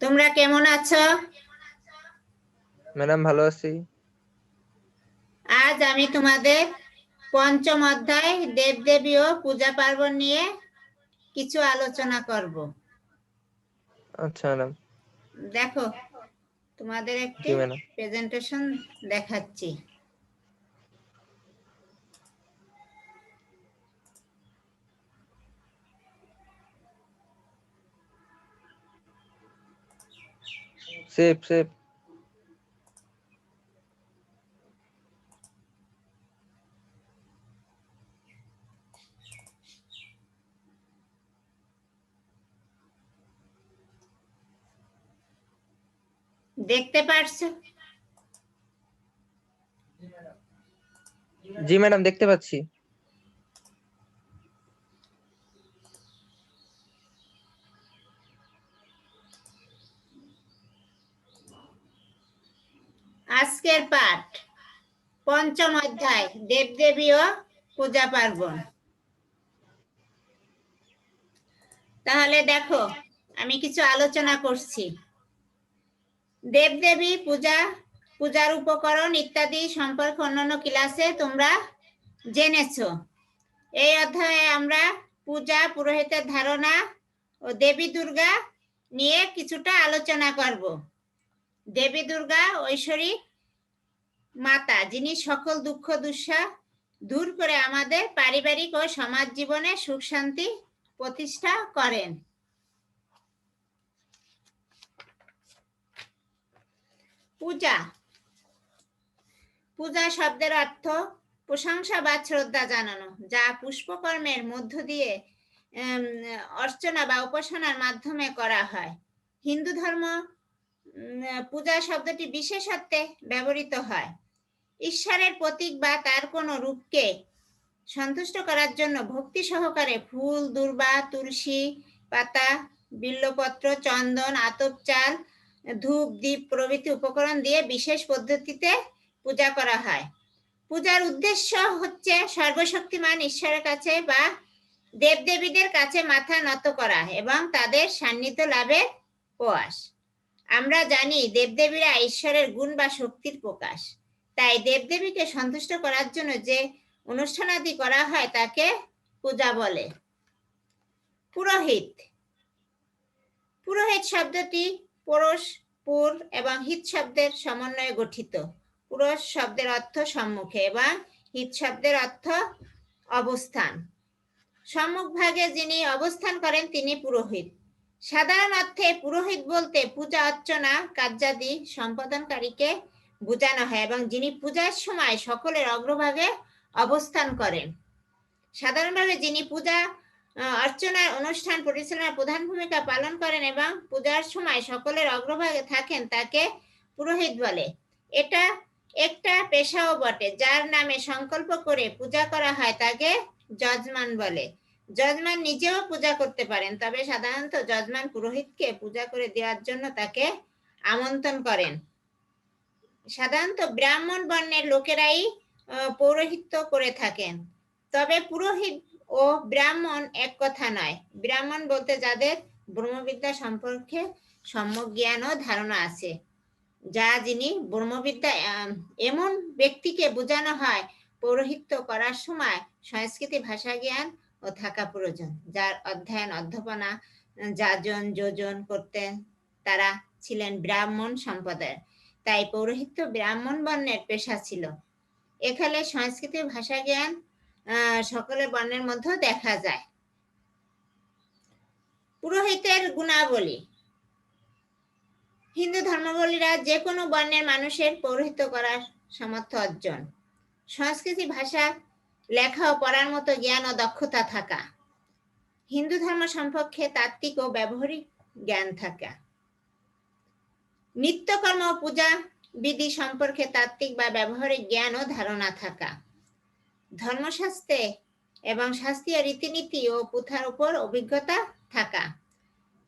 তোমরা কেমন আছো? ম্যাডাম ভালো আছি। আজ আমি তোমাদের পঞ্চম অধ্যায় দেবদেবী ও পূজা পার্বণ নিয়ে কিছু আলোচনা করব। আচ্ছা ম্যাডাম। দেখো, তোমাদের একটি জি ম্যাডাম। প্রেজেন্টেশন দেখাচ্ছি। Save save. দেখতে পারছো? জি ম্যাডাম, দেখতে পাচ্ছি। আজকের পাঠ পঞ্চম অধ্যায় দেবদেবী ও পূজা পার্বণ। তাহলে দেখো, আমি কিছু আলোচনা করছি। দেবদেবী পূজার উপকরণ ইত্যাদি সম্পর্কে অন্যান্য ক্লাসে তোমরা জেনেছো। এই অধ্যায়ে আমরা পূজা, পুরোহিতের ধারণা ও দেবী দুর্গা নিয়ে কিছুটা আলোচনা করব। দেবী দুর্গা ঐশ্বরিক মাতা, যিনি সকল দুঃখ দুঃসা দূর করে আমাদের পারিবারিক ও সমাজ জীবনে সুখ শান্তি প্রতিষ্ঠা করেন। পূজা পূজা শব্দের অর্থ প্রশংসা বা শ্রদ্ধা জানানো, যা পুষ্পকর্মের মধ্য দিয়ে অর্চনা বা উপাসনার মাধ্যমে করা হয়। হিন্দু ধর্ম পূজা শব্দটি বিশেষ অর্থে ব্যবহৃত হয়। ঈশ্বরের প্রতীক বা তার কোনো রূপকে সন্তুষ্ট করার জন্য ভক্তি সহকারে ফুল, দূর্বা, তুলসী পাতা, বিল্লপত্র, চন্দন, আতপ চাল, ধূপ, দীপ প্রভৃতি উপকরণ দিয়ে বিশেষ পদ্ধতিতে পূজা করা হয়। পূজার উদ্দেশ্য হচ্ছে সর্বশক্তিমান ঈশ্বরের কাছে বা দেবদেবীদের কাছে মাথা নত করা এবং তাদের সান্নিধ্য লাভের প্রয়াস। আমরা জানি দেবদেবীরা ঈশ্বরের গুণ বা শক্তির প্রকাশ। তাই দেবদেবীকে সন্তুষ্ট করার জন্য যে অনুষ্ঠানাদি করা হয় তাকে পূজা বলে। পুরোহিত পুরোহিত শব্দটি পুরুষ, পুর এবং হিত শব্দের সমন্বয়ে গঠিত। পুরুষ শব্দের অর্থ সম্মুখে এবং হিত শব্দের অর্থ অবস্থান। সম্মুখভাগে যিনি অবস্থান করেন তিনি পুরোহিত। সাধারণ অর্থে পুরোহিত বলতে পূজা অর্চনা কার্যাদি সম্পাদনকারীকে বোঝানো হয় এবং যিনি পূজার সময় সকলের অগ্রভাগে অবস্থান করেন। সাধারণভাবে যিনি পূজা অর্চনার অনুষ্ঠান পরিচালনার প্রধান ভূমিকা পালন করেন এবং পূজার সময় সকলের অগ্রভাগে থাকেন তাকে পুরোহিত বলে। এটা একটা পেশাও বটে। যার নামে সংকল্প করে পূজা করা হয় তাকে যজমান বলে। যজমান নিজেও পূজা করতে পারেন, তবে সাধারণত যজমান পুরোহিতকে পূজা করে দেওয়ার জন্য তাকে আমন্ত্রণ করেন। সাধারণত ব্রাহ্মণ বর্ণের লোকেরাই পৌরোহিত্য করে থাকেন। তবে পুরোহিত ও ব্রাহ্মণ এক কথা নয়। ব্রাহ্মণ বলতে যাদের ব্রহ্মবিদ্যা সম্পর্কে সম্যক জ্ঞান ও ধারণা আছে, যিনি ব্রহ্মবিদ্যা, এমন ব্যক্তিকে বোঝানো হয়। পৌরোহিত্য করার সময় সংস্কৃতি, ভাষা জ্ঞান ও থাকা প্রয়োজন। যার অধ্যয়ন অধ্যাপনা যাজন যোজন করতেন তারা ছিলেন ব্রাহ্মণ সম্প্রদায়ের। তাই পৌরোহিত্য ব্রাহ্মণ বর্ণের পেশা ছিল। এখানে সংস্কৃতি, ভাষা জ্ঞান সকলের বর্ণের মধ্যে দেখা যায়। পুরোহিতের গুণাবলী। হিন্দু ধর্মাবলীরা যে কোনো বর্ণের মানুষের পৌরোহিত্য করার সামর্থ্য অর্জন। সংস্কৃতি, ভাষা, লেখা ও পড়ার মতো জ্ঞান ও দক্ষতা থাকা। হিন্দু ধর্ম সম্পর্কে তাত্ত্বিক ও ব্যবহারিক জ্ঞান থাকা। নিত্যকর্ম ও পূজা বিধি সম্পর্কে তাত্ত্বিক বা ব্যবহারিক জ্ঞান ও ধারণা থাকা। ধর্মশাস্ত্রে এবং শাস্ত্রীয় রীতিনীতি ও প্রথার উপর অভিজ্ঞতা থাকা।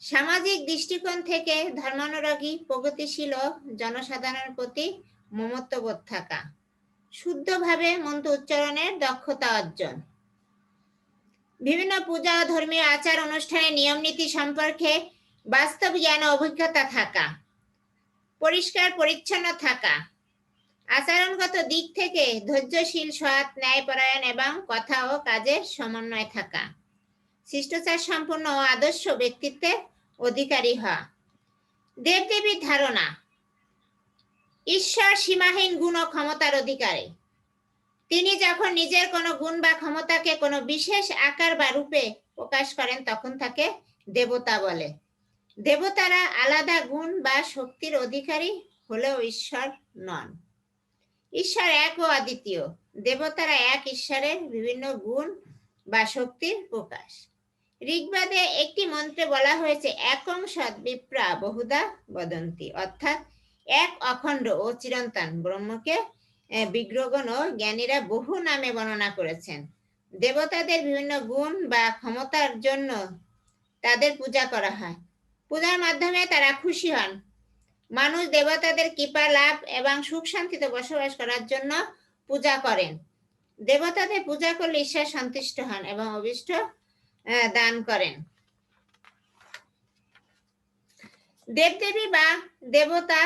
সামাজিক দৃষ্টিকোণ থেকে ধর্মানুরাগী, প্রগতিশীল ও জনসাধারণের প্রতি মমত্ববোধ থাকা। শুদ্ধভাবে মন্ত্র উচ্চারণের দক্ষতা অর্জন। বিভিন্ন পূজা ও ধর্মীয় আচার অনুষ্ঠানের নিয়ম নীতি সম্পর্কে বাস্তব জ্ঞান ও অভিজ্ঞতা থাকা, পরিষ্কার পরিচ্ছন্ন থাকা, আচরণগত দিক থেকে ধৈর্যশীল, সৎ, ন্যায়পরায়ণ এবং কথা ও কাজের সমন্বয় থাকা, শিষ্টাচার সম্পন্ন ও আদর্শ ব্যক্তিত্বের অধিকারী হওয়া। দেবদেবীর ধারণা: ঈশ্বর সীমাহীন গুণ ও ক্ষমতার অধিকারী। তিনি যখন নিজের কোনো গুণ বা ক্ষমতাকে কোনো বিশেষ আকার বা রূপে প্রকাশ করেন তখন তাকে দেবতা বলে। দেবতারা আলাদা গুণ বা শক্তির অধিকারী হলেও ঈশ্বর নন। ঈশ্বর এক ও অদ্বিতীয়। দেবতারা এক ঈশ্বরের বিভিন্ন গুণ বা শক্তির প্রকাশ। ঋগ্বেদে একটি মন্ত্রে বলা হয়েছে একং সৎ বিপ্রা বহুধা বদন্তি, অর্থাৎ এক অখণ্ড ও চিরন্তন ব্রহ্মকে বিগ্রহগণ ও জ্ঞানীরা বহু নামে বর্ণনা করেছেন। দেবতাদের বিভিন্ন গুণ বা ক্ষমতার জন্য তাদের পূজা করা হয়। পূজার মাধ্যমে তারা খুশি হন। মানুষ দেবতাদের কৃপা লাভ এবং সুখ শান্তিতে বসবাস করার জন্য পূজা করেন। দেবতাদের পূজা করলে ঈশ্বর সন্তুষ্ট হন এবং অভীষ্ট দান করেন। দেবদেবী বা দেবতা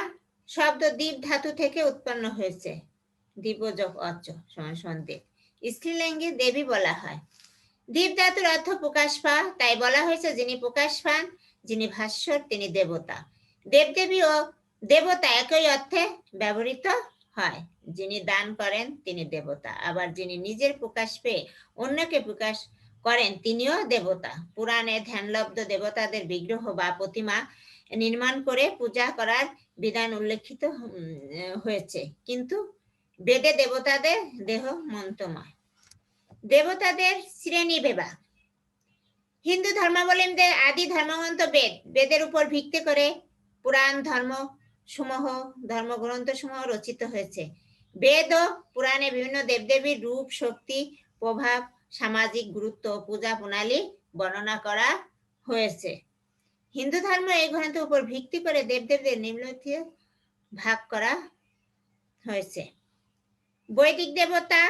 শব্দ দীপ ধাতু থেকে উৎপন্ন হয়েছে। দীপযোগ অচ সমান দেব। স্ত্রীলিঙ্গে দেবী বলা হয়। দীপ ধাতুর অর্থ প্রকাশ পাওয়া, তাই বলা হয়েছে যিনি প্রকাশ পান, যিনি ভাস্বর, তিনি দেবতা। দেবদেবী ও দেবতা একই অর্থে ব্যবহৃত হয়। যিনি দান করেন তিনি দেবতা, আবার যিনি নিজের প্রকাশ পেয়ে অন্যকে প্রকাশ করেন তিনিও দেবতা। পুরাণে ধ্যানলব্ধ দেবতাদের বিগ্রহ বা প্রতিমা নির্মাণ করে পূজা করার বিধান উল্লেখিত হয়েছে, কিন্তু বেদে দেবতাদের দেহ মন্ত্রময়। দেবতাদের শ্রেণী বিভাগ: হিন্দু ধর্মাবলম্বীদের আদি ধর্মগ্রন্থ বেদ। বেদের উপর ভিত্তি করে পুরাণ ধর্মগ্রন্থ সমূহ রচিত হয়েছে। বেদ ও পুরাণে বিভিন্ন দেবদেবীর রূপ, শক্তি, প্রভাব, সামাজিক গুরুত্ব, পূজা প্রণালী বর্ণনা করা হয়েছে। হিন্দু ধর্ম এই গ্রন্থের উপর ভিত্তি করে দেবদেবীদের নিম্নলিখিত ভাগ করা হয়েছে। বৈদিক দেবতা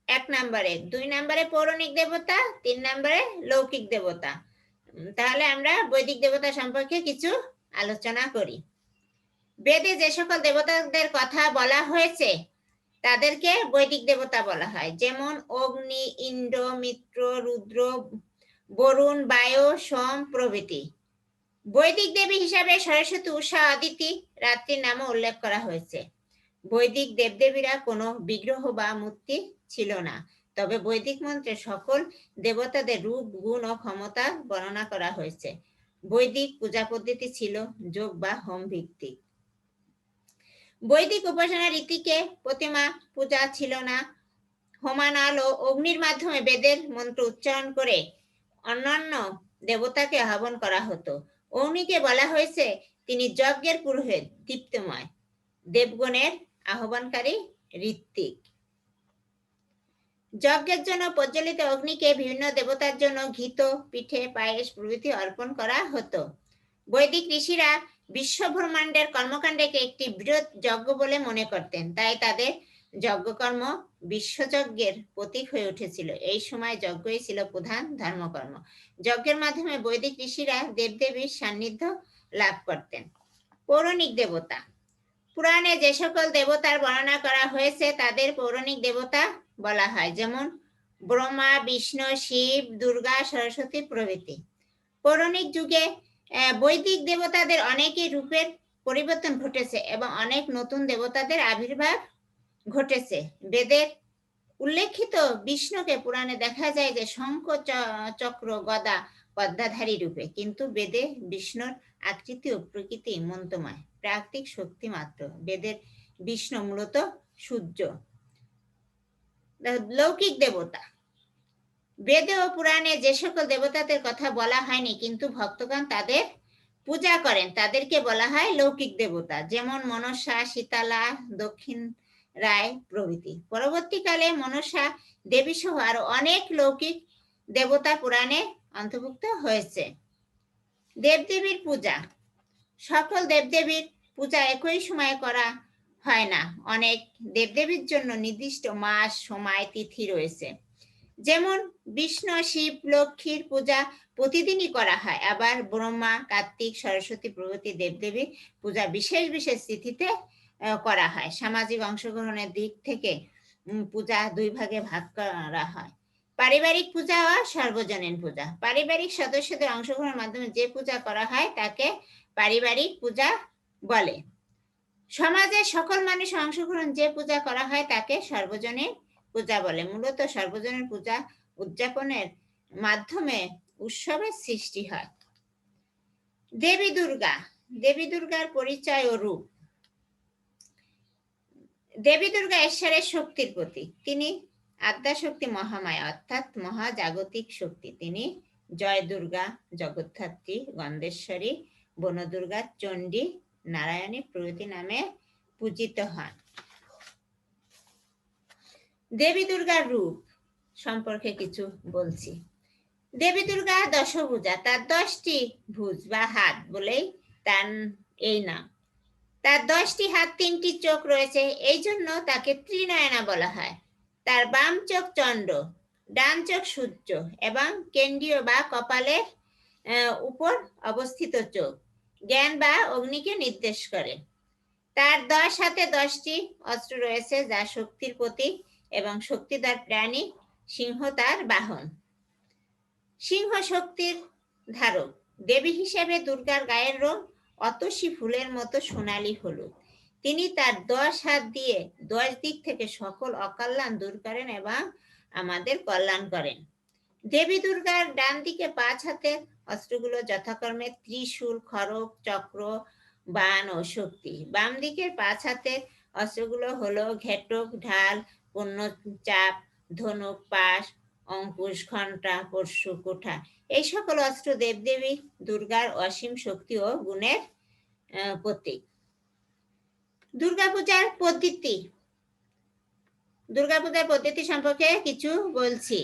1 নম্বরে, 2 নম্বরে পৌরাণিক দেবতা, 3 নম্বরে লৌকিক দেবতা। তাহলে আমরা বৈদিক দেবতা সম্পর্কে কিছু আলোচনা করি। বেদে যে সকল দেবতাদের কথা বলা হয়েছে তাদেরকে বৈদিক দেবতা বলা হয়, যেমন অগ্নি, ইন্দ্র, মিত্র, রুদ্র, বরুণ, বায়ু, সোম প্রভৃতি। বৈদিক দেবী হিসাবে সরস্বতী, উষা, অদিতি, রাত্রির নামও উল্লেখ করা হয়েছে। বৈদিক দেবদেবীরা কোনো বিগ্রহ বা মূর্তি ছিল না, তবে বৈদিক মন্ত্রে সকল দেবতাদের রূপ, গুণ ও ক্ষমতা বর্ণনা করা হয়েছে। বৈদিক পূজা পদ্ধতি ছিল যোগ বা হোম ভিত্তিক। বৈদিক উপাসনা রীতিকে প্রতিমা পূজা ছিল না। হোমানল ও অগ্নির মাধ্যমে বেদের মন্ত্র উচ্চারণ করে অন্যান্য দেবতাকে আহ্বান করা হতো। অগ্নিকে বলা হয়েছে তিনি যজ্ঞের পুরোহিত, দীপ্তময়, দেবগণের আহ্বানকারী, ঋত্বিক। যজ্ঞের জন্য প্রজ্বলিত অগ্নিকে বিভিন্ন দেবতার জন্য ঘৃত, পিঠে, পায়েস প্রভৃতি অর্পণ করা হতো। বৈদিক ঋষিরা বিশ্বব্রহ্মাণ্ডের কর্মকাণ্ডকে একটি বৃহৎ যজ্ঞ বলে মনে করতেন, তাই তাদের যজ্ঞকর্ম বিশ্বযজ্ঞের প্রতীক হয়ে উঠেছিল। এই সময় যজ্ঞই ছিল প্রধান ধর্মকর্ম। যজ্ঞের মাধ্যমে বৈদিক ঋষিরা দেবদেবীর সান্নিধ্য লাভ করতেন। পৌরাণিক দেবতা: পুরাণে যে সকল দেবতার বর্ণনা করা হয়েছে তাদের পৌরাণিক দেবতা বলা হয়, যেমন ব্রহ্মা, বিষ্ণু, শিব, দুর্গা, সরস্বতী প্রভৃতি। পৌরাণিক যুগে বৈদিক দেবতাদের অনেকই রূপের পরিবর্তন ঘটেছে এবং অনেক নতুন দেবতাদের আবির্ভাব ঘটেছে। বেদের উল্লেখিত বিষ্ণুকে পুরাণে দেখা যায় যে শঙ্খ, চক্র, গদা, পদ্মাধারী রূপে, কিন্তু বেদে বিষ্ণুর আকৃতি ও প্রকৃতি মন্ত্রময়, প্রাকৃতিক শক্তি মাত্র। বেদের বিষ্ণু মূলত সূর্য। লৌকিক দেবতা: বেদে ও পুরাণে যে সকল দেবতাদের কথা বলা হয়নি কিন্তু ভক্তগণ তাদের পূজা করেন তাদেরকে বলা হয় লৌকিক দেবতা, যেমন মনসা, শীতলা, দক্ষিণ রায় প্রভৃতি। পরবর্তীকালে মনসা দেবী সহ আরো অনেক লৌকিক দেবতা পুরাণে অন্তর্ভুক্ত হয়েছে। দেবদেবীর পূজা: সকল দেবদেবীর পূজা একই সময়ে করা হয় না। অনেক দেবদেবীর জন্য নির্দিষ্ট মাস, সময়, তিথি রয়েছে। যেমন বিষ্ণু, শিব, লক্ষ্মীর পূজা প্রতিদিনই করা হয়, আবার ব্রহ্মা, কার্তিক, সরস্বতী প্রভৃতি দেবদেবীর পূজা বিশেষ বিশেষ তিথিতে করা হয়। সামাজিক অংশগ্রহণের দিক থেকে পূজা দুই ভাগে ভাগ করা হয়: পারিবারিক পূজা ও সার্বজনীন পূজা। পারিবারিক সদস্যদের অংশগ্রহণের মাধ্যমে যে পূজা করা হয় তাকে পারিবারিক পূজা বলে। সমাজের সকল মানুষের অংশগ্রহণ যে পূজা করা হয় তাকে সর্বজনীন পূজা বলে। মূলত সর্বজনীন পূজা উদযাপনের মাধ্যমে উৎসবের সৃষ্টি হয়। দেবী দুর্গা। দেবী দুর্গার পরিচয় ও রূপ। দেবী দুর্গা ঈশ্বরের শক্তির প্রতীক। তিনি আদ্যাশক্তি মহামায়া অর্থাৎ মহাজাগতিক শক্তি। তিনি জয় দুর্গা, জগদ্ধাত্রী, গন্ধেশ্বরী, বনদুর্গা, চণ্ডী, নারায়ণী প্রভৃতি নামে পূজিত হন। দেবী দুর্গার রূপ সম্পর্কে কিছু বলছি। দেবী দুর্গা দশভুজা, তার 10টি ভুজ বা হাত বলেই তার এই নাম। তার 10টি হাত, 3টি চোখ রয়েছে, এই জন্য তাকে ত্রিনয়না বলা হয়। তার বাম চোখ চন্দ্র, ডান চোখ সূর্য এবং কেন্দ্রীয় বা কপালের উপর অবস্থিত চোখ জ্ঞান বা অগ্নিকে নির্দেশ করে। তার 10 হাতে 10টি অস্ত্র রয়েছে যা শক্তির প্রতীক এবং শক্তিধর প্রাণী। সিংহ তার বাহন। সিংহ শক্তির ধারক। দেবী হিসেবে দুর্গার গায়ের রং অতসী ফুলের মতো সোনালী হলুদ। তিনি তার 10 হাত দিয়ে 10 দিক থেকে সকল অকল্যাণ দূর করেন এবং আমাদের কল্যাণ করেন। দেবী দুর্গার ডান দিকে 5 হাতের অস্ত্রগুলো যথাক্রমে ত্রিশূল, খড়গ, চক্র, বাণ ও শক্তি। বাম দিকের 5 হাতের অস্ত্রগুলো হলো ঘেটক, ঢাল, পুণ্যচাপ, ধনুক, পাশ, অঙ্কুশ, ঘণ্টা, পরশু, কোঠা। এই সকল অস্ত্র দেবদেবী দুর্গার অসীম শক্তি ও গুণের প্রতীক। দুর্গাপূজার পদ্ধতি। দুর্গাপূজার পদ্ধতি সম্পর্কে কিছু বলছি।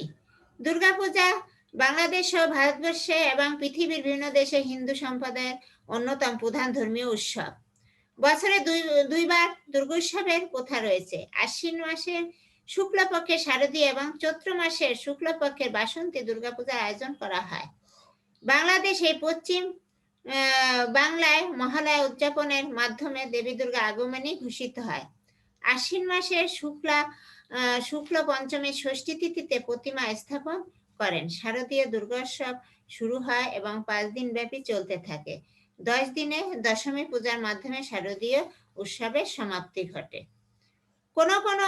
দুর্গাপূজা বাংলাদেশ ও ভারতবর্ষে এবং পৃথিবীর বিভিন্ন দেশে হিন্দু সম্প্রদায়ের অন্যতম প্রধান ধর্মীয় উৎসব। বছরে দুইবার দুর্গোৎসবের প্রথা রয়েছে। আশ্বিন মাসের শুক্লপক্ষের শারদীয় এবং চৈত্র মাসের শুক্লপক্ষের বাসন্তী দুর্গাপূজার আয়োজন করা হয়। বাংলাদেশে পশ্চিম বাংলায় মহালয়া উদযাপনের মাধ্যমে দেবী দুর্গা আগমনী ঘোষিত হয়। আশ্বিন মাসের শুক্ল পঞ্চমীর ষষ্ঠী তিথিতে প্রতিমা স্থাপন করেন। শারদীয় দুর্গোৎসব শুরু হয় এবং 5 দিন ব্যাপী চলতে থাকে। 10 দিনে দশমী পূজার মাধ্যমে শারদীয় উৎসবের সমাপ্তি ঘটে। কোন কোন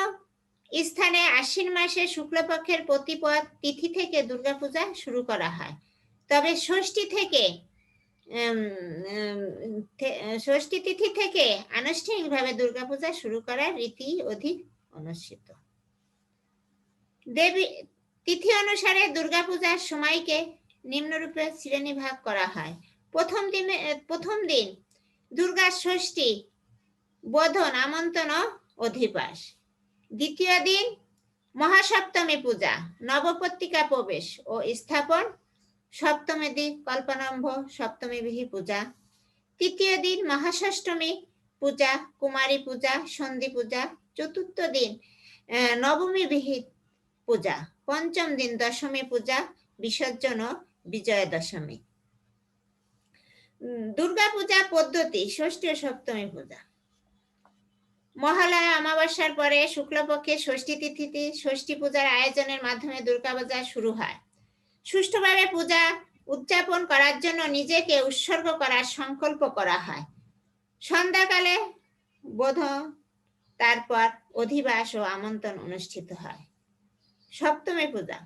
স্থানে আশ্বিন মাসের শুক্লপক্ষের প্রতিপদ তিথি থেকে দুর্গাপূজা শুরু করা হয়, তবে ষষ্ঠী তিথি থেকে আনুষ্ঠানিকভাবে দুর্গাপূজা শুরু করার রীতি অধিক অনুষ্ঠিত। দেবী তিথি অনুসারে দুর্গাপূজার সময়কে নিম্নরূপে শ্রেণীভাগ করা হয়। প্রথম দিন দুর্গা ষষ্ঠী, বোধন, আমন্ত্রণ ও অধিবাস। দ্বিতীয় দিন মহাসপ্তমী পূজা, নবপত্রিকা প্রবেশ ও স্থাপন। সপ্তমী দিন কল্পারম্ভ, সপ্তমী বিহি পূজা। তৃতীয় দিন মহাষষ্ঠমী পূজা, কুমারী পূজা, সন্ধি পূজা। চতুর্থ দিন নবমী বিহি পূজা। পঞ্চম দিন দশমী পূজা, বিসর্জন ও বিজয়া দশমী। দুর্গা পূজা পদ্ধতি। ষষ্ঠী ও সপ্তমী পূজা। মহালয়া অমাবস্যার পরে শুক্লপক্ষের ষষ্ঠী তিথিতে ষষ্ঠী পূজার আয়োজনের মাধ্যমে দুর্গাপূজা শুরু হয়। সুষ্ঠুভাবে পূজা উদযাপন করার জন্য নিজেকে উৎসর্গ করার সংকল্প করা হয়। সন্ধ্যাকালে বোধন, তারপর অধিবাস ও আমন্ত্রণ অনুষ্ঠিত হয়। সপ্তমী পূজা।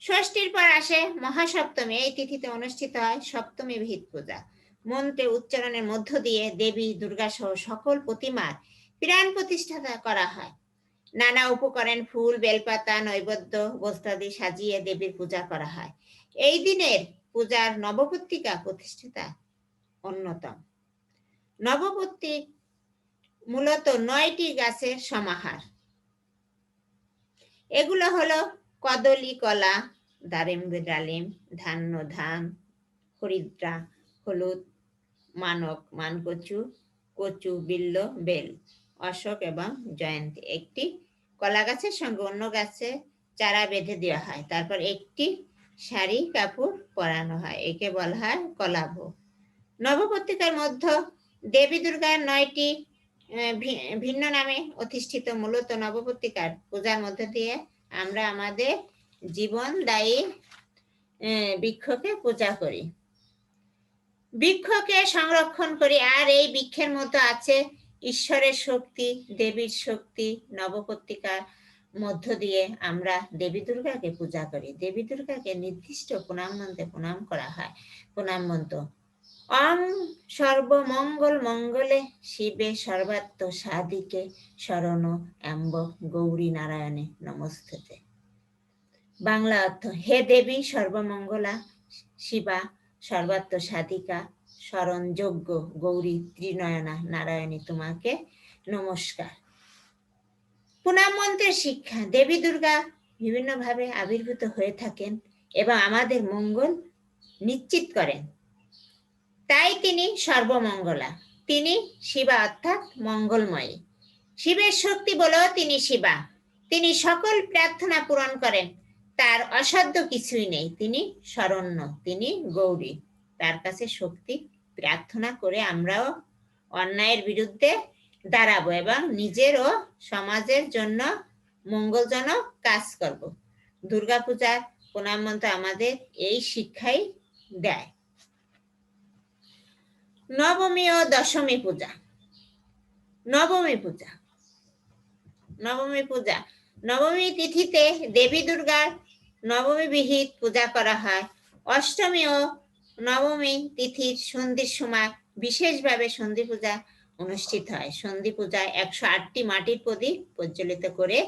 ষষ্ঠীর পর আসে মহাসপ্তমী। এই তিথিতে অনুষ্ঠিত হয় সপ্তমী বিহিত পূজা। মন্ত্রে উচ্চারণের মধ্য দিয়ে দেবী দুর্গা সহ সকল প্রতিমার প্রাণ প্রতিষ্ঠা করা হয়। নানা উপকরণ, ফুল, বেলপাতা, নৈবেদ্য, বস্ত্রাদি সাজিয়ে দেবীর পূজা করা হয়। এই দিনের পূজার নবপত্রিকা প্রতিষ্ঠাতা অন্যতম। নবপত্রিক মূলত 9টি গাছের সমাহার। এগুলো হলো কদলী, কলা, দারিম্ব, ডালিম, ধান্য, ধান, হরিদ্রা, হলুদ, মানক, মানকচু, কচু, বিল্ল, বেল, অশোক এবং জয়ন্তী। একটি কলা গাছের সঙ্গে অন্য গাছে চারা বেঁধে দেওয়া হয়, তারপর একটি শাড়ি কাপড় পরানো হয়, একে বলা হয় কলাভ। নবপত্রিকার মধ্যে দেবী দুর্গার 9টি ভিন্ন নামে অধিষ্ঠিত। মূলত নবপত্রিকার পূজার মধ্য দিয়ে আমরা আমাদের জীবনদায়ী বৃক্ষকে পূজা করি, বৃক্ষকে সংরক্ষণ করি। আর এই বৃক্ষের মধ্যে আছে ঈশ্বরের শক্তি, দেবীর শক্তি। নবপত্রিকার মধ্য দিয়ে আমরা দেবী দুর্গাকে পূজা করি। দেবী দুর্গাকে নির্দিষ্ট প্রণাম মন্ত্রে প্রণাম করা হয়। প্রণাম মন্ত্র: অং সর্বমঙ্গল মঙ্গলে শিবে সর্বাত্ম সাধিকে শরণ এম্ব গৌরী নারায়ণে নমস্তেতে। বাংলা অর্থ: হে দেবী সর্বমঙ্গলা, শিবা সর্বাত্ম সাধিকা, শরণযোগ্য গৌরী ত্রিনয়না নারায়ণী, তোমাকে নমস্কার। প্রণাম মন্ত্রের শিক্ষা: দেবী দুর্গা বিভিন্নভাবে আবির্ভূত হয়ে থাকেন এবং আমাদের মঙ্গল নিশ্চিত করেন, তাই তিনি সর্বমঙ্গলা। তিনি শিবা অর্থাৎ মঙ্গলময়ী। শিবের শক্তি বলেও তিনি শিবা। তিনি সকল প্রার্থনা পূরণ করেন, তার অসাধ্য কিছুই নেই। তিনি শরণ্য, তিনি গৌরী। তার কাছে শক্তি প্রার্থনা করে আমরাও অন্যায়ের বিরুদ্ধে দাঁড়াবো এবং নিজের ও সমাজের জন্য মঙ্গলজনক কাজ করব। দুর্গাপূজার প্রণাম মন্ত্র আমাদের এই শিক্ষাই দেয়। নবমী ও দশমী পূজা। নবমী পূজা। নবমী পূজা নবমী তিথিতে দেবী দুর্গার নবমী বিহিত পূজা করা হয়। অষ্টমী ও নবমী তিথির সন্ধির সময় বিশেষভাবে সন্ধি পূজা অনুষ্ঠিত হয়। সন্ধি পূজায় 108টি মাটির প্রদীপ প্রজ্বলিত করে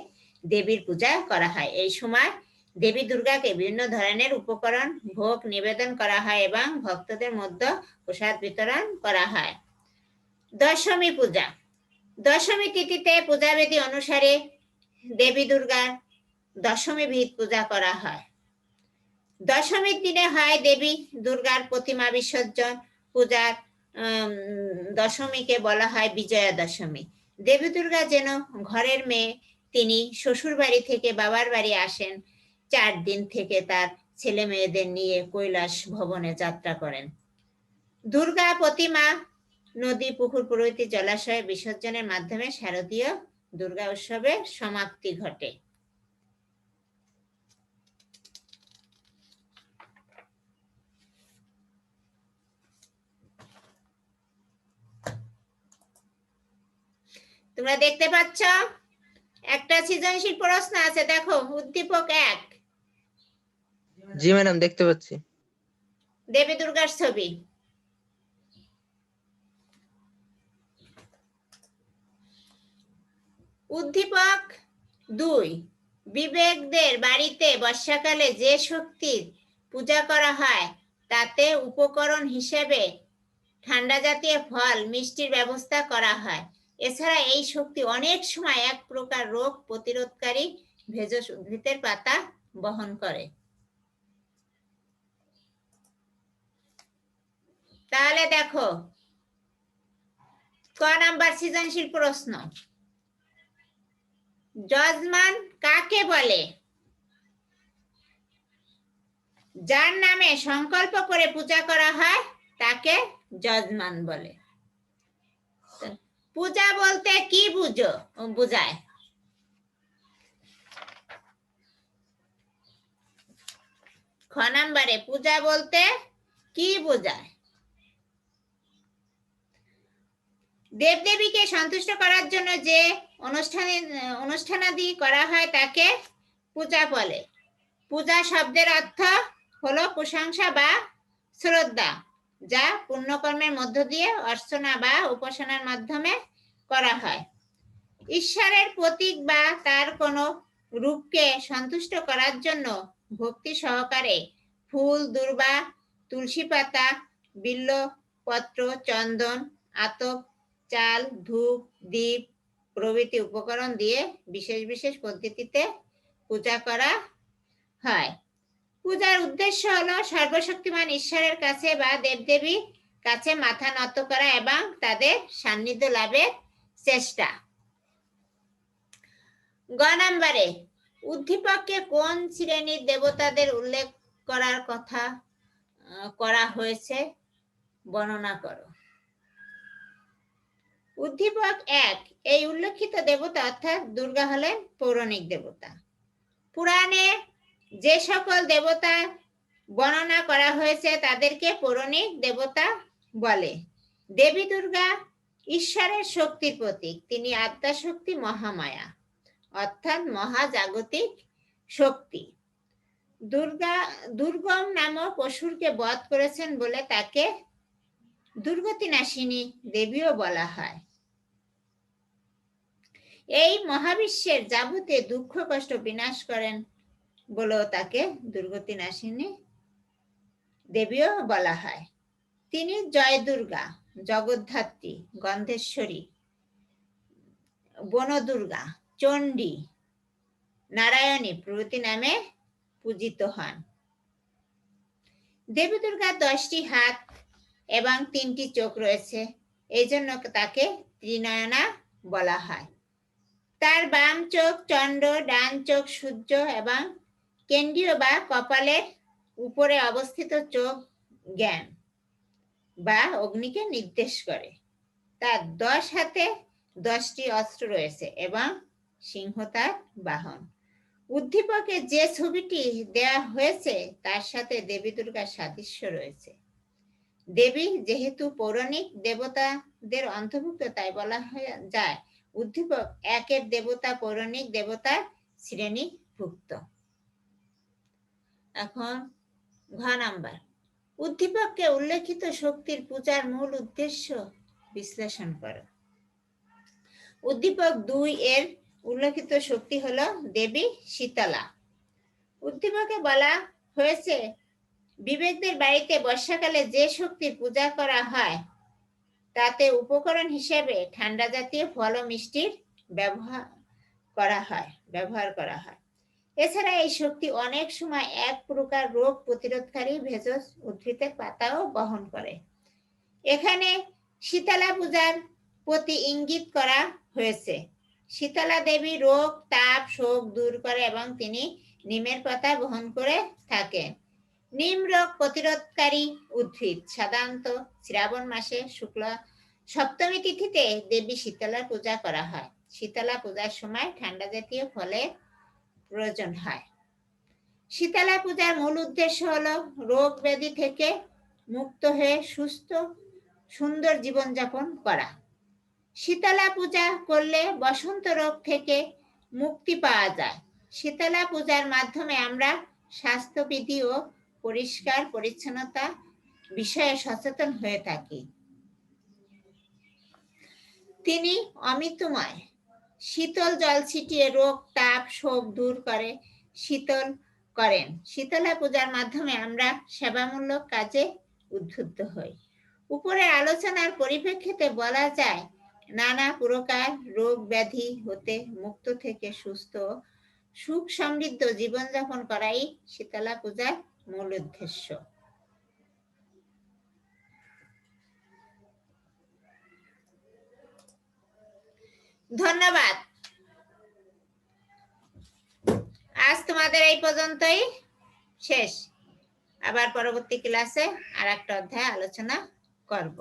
দেবীর পূজা করা হয়। এই সময় দেবী দুর্গাকে বিভিন্ন ধরনের উপকরণ ভোগ নিবেদন করা হয় এবং ভক্তদের মধ্যে প্রসাদ বিতরণ করা হয়। দশমী পূজা। দশমী তিথিতে পূজাবিধি অনুসারে দেবী দুর্গার দশমী বিহিত পূজা করা হয়। দশমীর দিনে হয় দেবী দুর্গার প্রতিমা বিসর্জন। পূজার দশমীকে বলা হয় বিজয়া দশমী। দেবী দুর্গা যেন ঘরের মেয়ে, তিনি শ্বশুর বাড়ি থেকে বাবার বাড়ি আসেন। 4 দিন থেকে তার ছেলে মেয়েদের নিয়ে কৈলাস ভবনে যাত্রা করেন। দুর্গা প্রতিমা নদী, পুকুর প্রভৃতি জলাশয়ে বিসর্জনের মাধ্যমে শারদীয় দুর্গা উৎসবের সমাপ্তি ঘটে। তোমরা দেখতে পাচ্ছ একটা সৃজনশীল প্রশ্ন আছে, দেখো উদ্দীপক 1। জি ম্যাডাম, দেখতে পাচ্ছি। দেবী দুর্গার ছবি। উদ্দীপক 2, বিবেকদের বাড়িতে বর্ষাকালে যে শক্তির পূজা করা হয় তাতে উপকরণ হিসেবে ঠান্ডা জাতীয় ফল মিষ্টির ব্যবস্থা করা হয়। এছাড়া এই শক্তি অনেক সময় এক প্রকার রোগ প্রতিরোধকারী ভেষজ উদ্ভিদের পাতা বহন করে। তাহলে দেখো ক নাম্বার সৃজনশীল প্রশ্ন, যজমান কাকে বলে? যার নামে সংকল্প করে পূজা করা হয় তাকে যজমান বলে। পূজা বলতে কি বুঝায়? খ নাম্বারে পূজা বলতে কি বোঝায়? দেবদেবীকে সন্তুষ্ট করার জন্য যে অনুষ্ঠানাদি করা হয় তাকে পূজা বলে। পূজা শব্দের অর্থ হলো প্রশংসা বা শ্রদ্ধা, যা পুণ্যকর্মের মধ্য দিয়ে অর্চনা বা উপাসনার মাধ্যমে করা হয়। ঈশ্বরের প্রতীক বা তার কোনো রূপকে সন্তুষ্ট করার জন্য ভক্তি সহকারে ফুল, দূর্বা, তুলসী পাতা, বিল্ব পত্র, চন্দন, আতপ, চাল, ধূপ, দীপ প্রভৃতি উপকরণ দিয়ে বিশেষ বিশেষ পদ্ধতিতে পূজা করা হয়। পূজার উদ্দেশ্য হলো সর্বশক্তিমান ঈশ্বরের কাছে বা দেবদেবীর কাছে মাথা নত করা এবং তাদের সান্নিধ্য লাভের চেষ্টা। গ নাম্বারে উদ্দীপকে কোন শ্রেণীর দেবতাদের উল্লেখ করার কথা করা হয়েছে বর্ণনা করো। উদ্দীপক 1, এই উল্লেখিত দেবতা অর্থাৎ দুর্গা হলেন পৌরাণিক দেবতা। পুরাণে যে সকল দেবতা বর্ণনা করা হয়েছে তাদেরকে পৌরাণিক দেবতা বলে। দেবী দুর্গা ঈশ্বরের শক্তির প্রতীক। তিনি আদ্যাশক্তি মহামায়া অর্থাৎ মহাজাগতিক শক্তি। দুর্গম নামক অসুরকে বধ করেছেন বলে তাকে দুর্গতি নাশিনী দেবীও বলা হয়। এই মহাবিশ্বের যাবতীয় দুঃখ কষ্ট বিনাশ করেন বলেও তাকে দুর্গতি নাশিনী দেবীও বলা হয়। তিনি জয় দুর্গা, জগদ্ধাত্রী, গন্ধেশ্বরী, বনদুর্গা, চণ্ডী, নারায়ণী প্রভৃতি নামে পূজিত হন। দেবী দুর্গার 10টি হাত এবং 3টি চোখ রয়েছে, এই জন্য তাকে ত্রিনয়না বলা হয়। তার বাম চোখ চন্দ্র, ডান চোখ সূর্য এবং কেন্দ্রীয় বা কপালের উপরে অবস্থিত চোখ জ্ঞান বা অগ্নিকে নির্দেশ করে। তার 10 হাতে 10টি অস্ত্র রয়েছে এবং সিংহ তার বাহন। উদ্দীপকে যে ছবিটি দেয়া হয়েছে তার সাথে দেবী দুর্গার সাদৃশ্য রয়েছে। দেবী যেহেতু পৌরাণিক দেবতাদের অন্তর্ভুক্ত, তাই বলা যায় উদ্দীপক 1-এর দেবতা পৌরাণিক দেবতার শ্রেণীভুক্ত। এখন ঘ নাম্বার, উদ্দীপকে উল্লেখিত শক্তির পূজার মূল উদ্দেশ্য বিশ্লেষণ করো। উদ্দীপক 2-এর উল্লেখিত শক্তি হলো দেবী শীতলা। উদ্দীপকে বলা হয়েছে বিবেকদের বাড়িতে বর্ষাকালে যে শক্তির পূজা করা হয় তাতে উপকরণ হিসেবে ঠান্ডা জাতীয় ফল ও মিষ্টির ব্যবহার করা হয়। এছাড়া এই শক্তি অনেক সময় এক প্রকার রোগ প্রতিরোধকারী ভেষজ উদ্ভিদের পাতাও বহন করে। এখানে শীতলা পূজার প্রতি ইঙ্গিত করা হয়েছে। শীতলা দেবী রোগ, তাপ, শোক দূর করে এবং তিনি নিমের পাতা বহন করে থাকেন। নিম রোগ প্রতিরোধকারী উদ্ভিদ। সাধারণত শ্রাবণ মাসে শুক্ল সপ্তমী তিথিতে দেবী শীতলার পূজা করা হয়। শীতলা পূজার সময় ঠান্ডা জাতীয় ফলের প্রয়োজন হয়। শীতলা পূজার মূল উদ্দেশ্য হলো রোগ ব্যাধি থেকে মুক্ত হয়ে সুস্থ সুন্দর জীবনযাপন করা। শীতলা পূজা করলে বসন্ত রোগ থেকে মুক্তি পাওয়া যায়। শীতলা পূজার মাধ্যমে আমরা স্বাস্থ্যবিধি ও পরিষ্কার পরিচ্ছন্নতা বিষয়ে সচেতন হয়ে থাকি। তিনি অমৃতময়, শীতল জল ছিটিয়ে রোগ, তাপ, শোক দূর করে শীতল করেন। শীতলা পূজার মাধ্যমে আমরা সেবামূলক কাজে উদ্বুদ্ধ হই। উপরে আলোচনার পরিপ্রেক্ষিতে বলা যায় নানা প্রকার রোগ ব্যাধি হতে মুক্ত থেকে সুস্থ সুখ সমৃদ্ধ জীবনযাপন করাই শীতলা পূজার মূল উদ্দেশ্য। ধন্যবাদ। আজ তোমাদের এই পর্যন্তই শেষ। আবার পরবর্তী ক্লাসে আর একটা অধ্যায় আলোচনা করব।